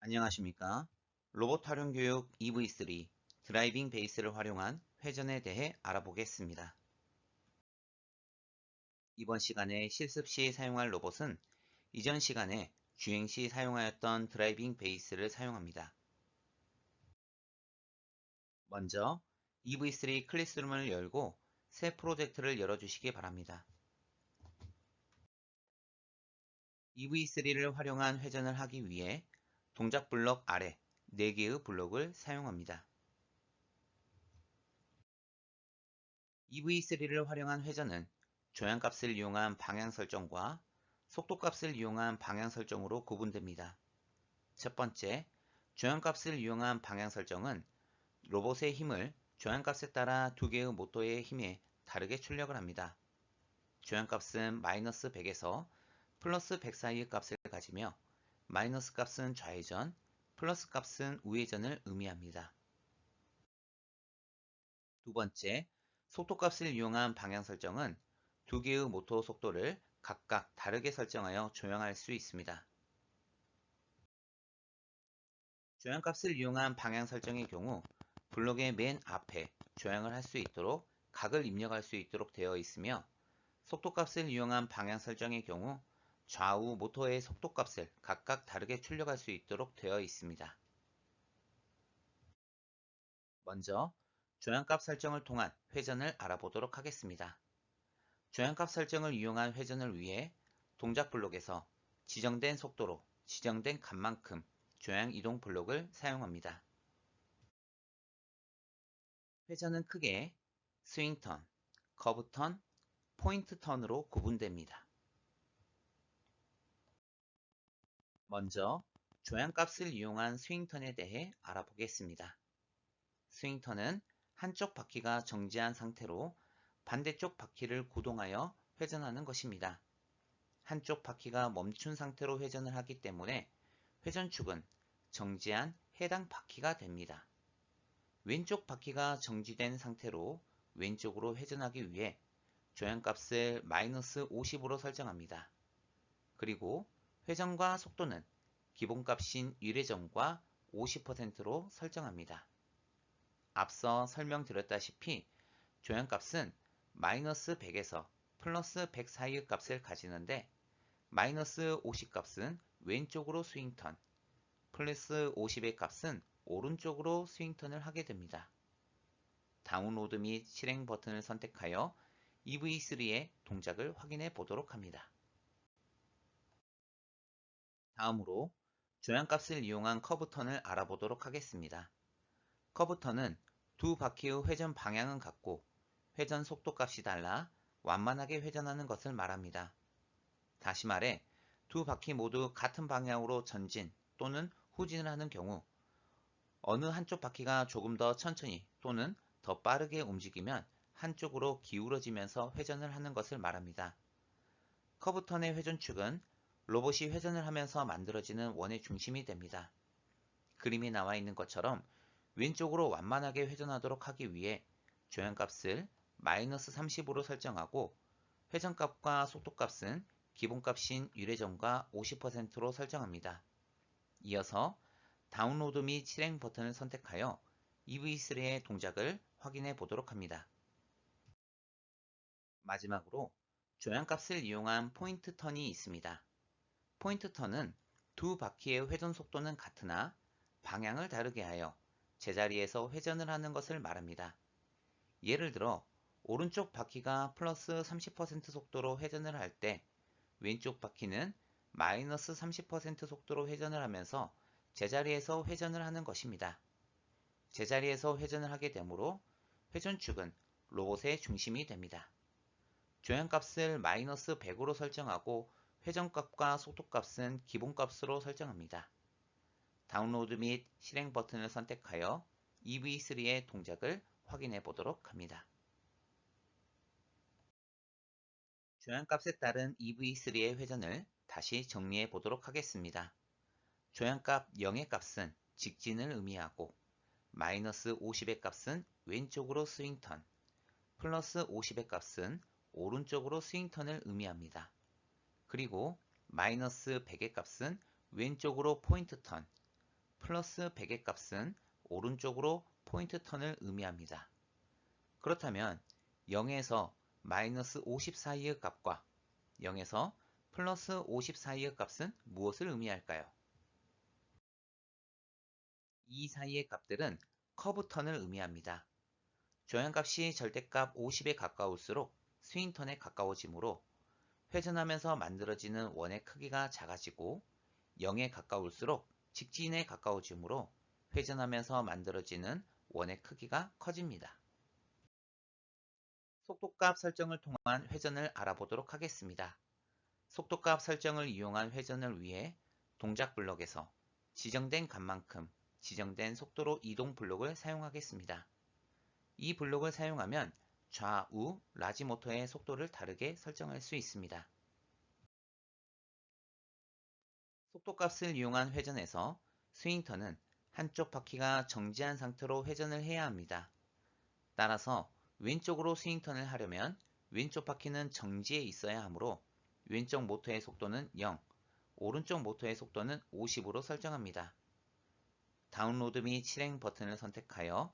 안녕하십니까? 로봇 활용 교육 EV3 드라이빙 베이스를 활용한 회전에 대해 알아보겠습니다. 이번 시간에 실습 시 사용할 로봇은 이전 시간에 주행 시 사용하였던 드라이빙 베이스를 사용합니다. 먼저 EV3 클래스룸을 열고 새 프로젝트를 열어주시기 바랍니다. EV3를 활용한 회전을 하기 위해 동작 블록 아래 4개의 블록을 사용합니다. EV3를 활용한 회전은 조향값을 이용한 방향 설정과 속도값을 이용한 방향 설정으로 구분됩니다. 첫 번째, 조향값을 이용한 방향 설정은 로봇의 힘을 조향값에 따라 두 개의 모터의 힘에 다르게 출력을 합니다. 조향값은 마이너스 100에서 플러스 100 사이의 값을 가지며 마이너스 값은 좌회전, 플러스 값은 우회전을 의미합니다. 두 번째, 속도값을 이용한 방향 설정은 두 개의 모터 속도를 각각 다르게 설정하여 조향할 수 있습니다. 조향값을 이용한 방향 설정의 경우 블록의 맨 앞에 조향을 할 수 있도록 각을 입력할 수 있도록 되어 있으며 속도값을 이용한 방향 설정의 경우 좌우 모터의 속도값을 각각 다르게 출력할 수 있도록 되어 있습니다. 먼저 조향값 설정을 통한 회전을 알아보도록 하겠습니다. 조향값 설정을 이용한 회전을 위해 동작 블록에서 지정된 속도로 지정된 값만큼 조향 이동 블록을 사용합니다. 회전은 크게 스윙턴, 커브턴, 포인트턴으로 구분됩니다. 먼저 조향값을 이용한 스윙턴에 대해 알아보겠습니다. 스윙턴은 한쪽 바퀴가 정지한 상태로 반대쪽 바퀴를 구동하여 회전하는 것입니다. 한쪽 바퀴가 멈춘 상태로 회전을 하기 때문에 회전축은 정지한 해당 바퀴가 됩니다. 왼쪽 바퀴가 정지된 상태로 왼쪽으로 회전하기 위해 조향값을 마이너스 50으로 설정합니다. 그리고 회전과 속도는 기본값인 유례전과 50%로 설정합니다. 앞서 설명드렸다시피 조향값은 마이너스 100에서 플러스 100 사이의 값을 가지는데 마이너스 50 값은 왼쪽으로 스윙턴, 플러스 50의 값은 오른쪽으로 스윙턴을 하게 됩니다. 다운로드 및 실행 버튼을 선택하여 EV3의 동작을 확인해 보도록 합니다. 다음으로 조향값을 이용한 커브턴을 알아보도록 하겠습니다. 커브턴은 두 바퀴의 회전 방향은 같고 회전 속도값이 달라 완만하게 회전하는 것을 말합니다. 다시 말해 두 바퀴 모두 같은 방향으로 전진 또는 후진을 하는 경우 어느 한쪽 바퀴가 조금 더 천천히 또는 더 빠르게 움직이면 한쪽으로 기울어지면서 회전을 하는 것을 말합니다. 커브턴의 회전축은 로봇이 회전을 하면서 만들어지는 원의 중심이 됩니다. 그림에 나와 있는 것처럼 왼쪽으로 완만하게 회전하도록 하기 위해 조향값을 마이너스 30으로 설정하고 회전값과 속도값은 기본값인 유례전과 50%로 설정합니다. 이어서 다운로드 및 실행 버튼을 선택하여 EV3의 동작을 확인해 보도록 합니다. 마지막으로 조향값을 이용한 포인트 턴이 있습니다. 포인트 턴은 두 바퀴의 회전 속도는 같으나 방향을 다르게 하여 제자리에서 회전을 하는 것을 말합니다. 예를 들어 오른쪽 바퀴가 플러스 30% 속도로 회전을 할 때 왼쪽 바퀴는 마이너스 30% 속도로 회전을 하면서 제자리에서 회전을 하는 것입니다. 제자리에서 회전을 하게 되므로 회전축은 로봇의 중심이 됩니다. 조향값을 마이너스 100으로 설정하고 회전값과 속도값은 기본값으로 설정합니다. 다운로드 및 실행 버튼을 선택하여 EV3의 동작을 확인해 보도록 합니다. 조향값에 따른 EV3의 회전을 다시 정리해 보도록 하겠습니다. 조향값 0의 값은 직진을 의미하고 마이너스 50의 값은 왼쪽으로 스윙턴, 플러스 50의 값은 오른쪽으로 스윙턴을 의미합니다. 그리고 마이너스 100의 값은 왼쪽으로 포인트 턴, 플러스 100의 값은 오른쪽으로 포인트 턴을 의미합니다. 그렇다면 0에서 마이너스 50 사이의 값과 0에서 플러스 50 사이의 값은 무엇을 의미할까요? 이 사이의 값들은 커브 턴을 의미합니다. 조향값이 절대값 50에 가까울수록 스윙 턴에 가까워지므로 회전하면서 만들어지는 원의 크기가 작아지고 0에 가까울수록 직진에 가까워지므로 회전하면서 만들어지는 원의 크기가 커집니다. 속도값 설정을 통한 회전을 알아보도록 하겠습니다. 속도값 설정을 이용한 회전을 위해 동작 블록에서 지정된 값만큼 지정된 속도로 이동 블록을 사용하겠습니다. 이 블록을 사용하면 좌우 라지 모터의 속도를 다르게 설정할 수 있습니다. 속도값을 이용한 회전에서 스윙턴은 한쪽 바퀴가 정지한 상태로 회전을 해야 합니다. 따라서 왼쪽으로 스윙턴을 하려면 왼쪽 바퀴는 정지해 있어야 하므로 왼쪽 모터의 속도는 0, 오른쪽 모터의 속도는 50으로 설정합니다. 다운로드 및 실행 버튼을 선택하여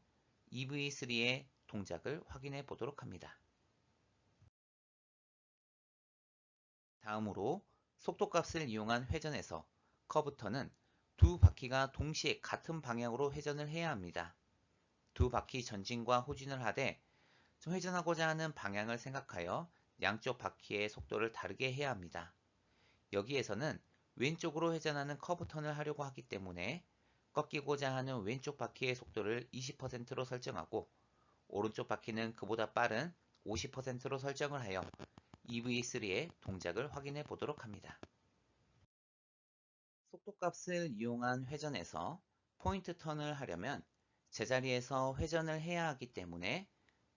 EV3의 동작을 확인해 보도록 합니다. 다음으로 속도값을 이용한 회전에서 커브턴은 두 바퀴가 동시에 같은 방향으로 회전을 해야 합니다. 두 바퀴 전진과 후진을 하되 회전하고자 하는 방향을 생각하여 양쪽 바퀴의 속도를 다르게 해야 합니다. 여기에서는 왼쪽으로 회전하는 커브턴을 하려고 하기 때문에 꺾이고자 하는 왼쪽 바퀴의 속도를 20%로 설정하고 오른쪽 바퀴는 그보다 빠른 50%로 설정을 하여 EV3의 동작을 확인해 보도록 합니다. 속도값을 이용한 회전에서 포인트 턴을 하려면 제자리에서 회전을 해야 하기 때문에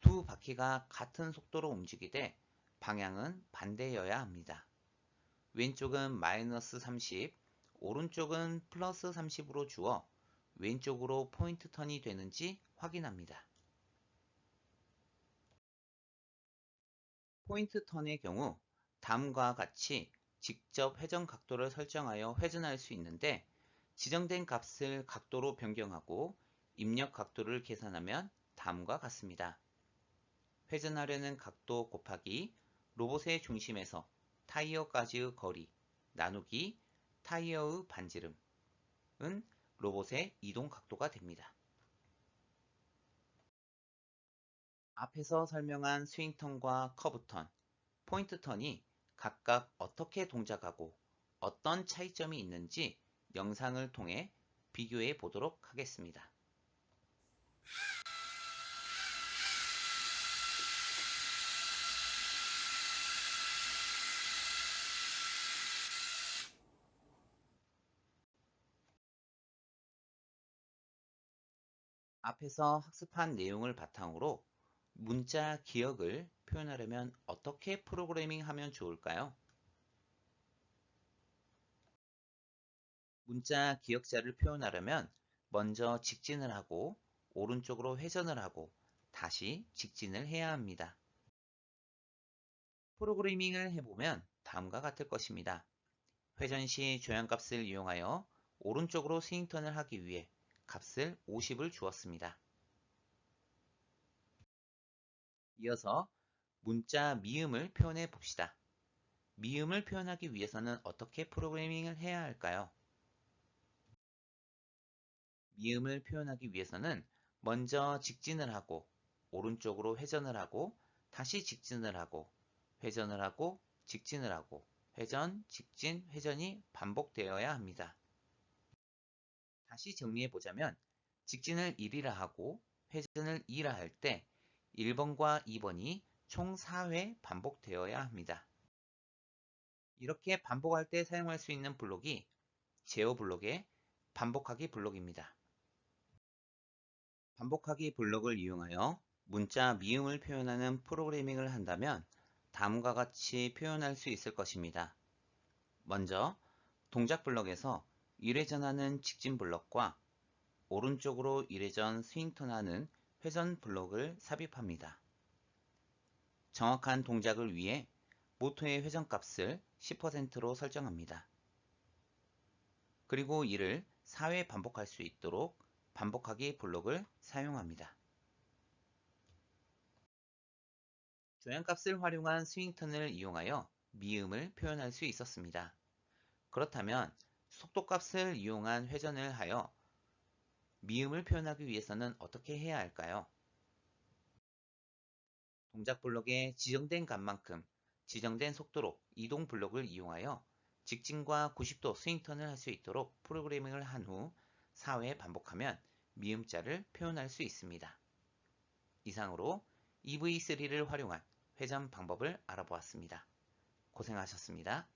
두 바퀴가 같은 속도로 움직이되 방향은 반대여야 합니다. 왼쪽은 마이너스 30, 오른쪽은 플러스 30으로 주어 왼쪽으로 포인트 턴이 되는지 확인합니다. 포인트 턴의 경우 다음과 같이 직접 회전 각도를 설정하여 회전할 수 있는데 지정된 값을 각도로 변경하고 입력 각도를 계산하면 다음과 같습니다. 회전하려는 각도 곱하기 로봇의 중심에서 타이어까지의 거리 나누기 타이어의 반지름은 로봇의 이동 각도가 됩니다. 앞에서 설명한 스윙턴과 커브턴, 포인트턴이 각각 어떻게 동작하고 어떤 차이점이 있는지 영상을 통해 비교해 보도록 하겠습니다. 앞에서 학습한 내용을 바탕으로 문자 기억을 표현하려면 어떻게 프로그래밍 하면 좋을까요? 문자 기억자를 표현하려면 먼저 직진을 하고 오른쪽으로 회전을 하고 다시 직진을 해야 합니다. 프로그래밍을 해보면 다음과 같을 것입니다. 회전 시 조향값을 이용하여 오른쪽으로 스윙턴을 하기 위해 값을 50을 주었습니다. 이어서 문자 미음을 표현해 봅시다. 미음을 표현하기 위해서는 어떻게 프로그래밍을 해야 할까요? 미음을 표현하기 위해서는 먼저 직진을 하고 오른쪽으로 회전을 하고 다시 직진을 하고 회전을 하고 직진을 하고 회전, 직진, 회전이 반복되어야 합니다. 다시 정리해 보자면 직진을 1이라 하고 회전을 2라 할 때 1번과 2번이 총 4회 반복되어야 합니다. 이렇게 반복할 때 사용할 수 있는 블록이 제어 블록의 반복하기 블록입니다. 반복하기 블록을 이용하여 문자 미음을 표현하는 프로그래밍을 한다면 다음과 같이 표현할 수 있을 것입니다. 먼저 동작 블록에서 1회전하는 직진 블록과 오른쪽으로 1회전 스윙턴하는 회전 블록을 삽입합니다. 정확한 동작을 위해 모터의 회전값을 10%로 설정합니다. 그리고 이를 4회 반복할 수 있도록 반복하기 블록을 사용합니다. 조향값을 활용한 스윙턴을 이용하여 미음을 표현할 수 있었습니다. 그렇다면 속도값을 이용한 회전을 하여 미음을 표현하기 위해서는 어떻게 해야 할까요? 동작 블록에 지정된 값만큼 지정된 속도로 이동 블록을 이용하여 직진과 90도 스윙턴을 할 수 있도록 프로그래밍을 한 후 4회 반복하면 미음자를 표현할 수 있습니다. 이상으로 EV3를 활용한 회전 방법을 알아보았습니다. 고생하셨습니다.